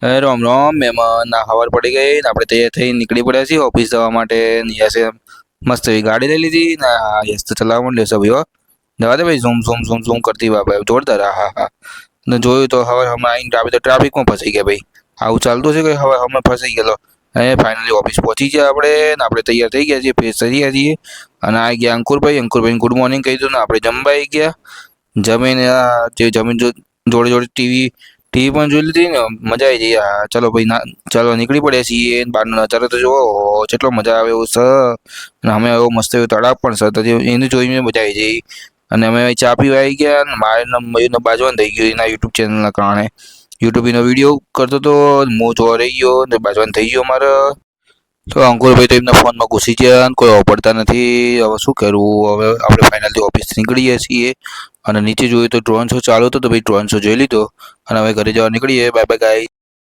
રામ રામ મહેમાન ના ખબર પડી ગઈ ને આપણે તૈયાર થઈ નીકળી પડ્યા છીએ ઓફિસ જવા માટે ને યસે મસ્ત એવી ગાડી લઈ લીધી ને યસ તો ચલાવવા માંડ્યો છે ભાઈ હો જવા દે ભાઈ ઝૂમ ઝૂમ ઝૂમ ઝૂમ કરતી વા ભાઈ જોરદાર હા હા ને જોયું તો હવે હમણાં આવીને ટ્રાફિકમાં ફસાઈ ગયા ભાઈ આવું ચાલતું છે કે હવે હમણાં ફસાઈ ગયેલો અને ફાઇનલી ઓફિસ પહોંચી ગયા આપણે ને આપણે તૈયાર થઈ ગયા છીએ ફ્રેશ થઈ ગયા છીએ અને આવી ગયા અંકુરભાઈ ગુડ મોર્નિંગ કહી દીધું ને આપણે જમવા આવી ગયા જમીને જે જમીન જોડે જોડે ટીવી પણ જોઈ લીધી ને મજા આવી જઈ ચલો ભાઈ ના ચાલો નીકળી પડ્યા છીએ બહારનો નજારો તો જુઓ કેટલો મજા આવે એવું છે અને અમે એવો મસ્ત એવો તળાવ પણ છે તો એને જોઈને મજા આવી જઈ અને અમે ચા પીવા આવી ગયા અને મારે મયુરને બાજવાનું થઈ ગયું એના યુટ્યુબ ચેનલના કારણે યુટ્યુબ એનો વિડીયો કરતો હતો હું જોવા રહી ગયો ને બાજવાનું થઈ ગયો મારે તો અંકુરભાઈ તો એમના ફોનમાં ઘૂસી ગયા અને કોઈ વાપરતા નથી હવે શું કરવું હવે આપણે ફાઇનલથી ઓફિસ નીકળીએ છીએ અને નીચે જોઈએ તો ડ્રોન શો ચાલુ હતો તો ભાઈ ડ્રોન શો જોઈ લીધો અને હવે ઘરે જવા નીકળીએ બાય બાય ગાય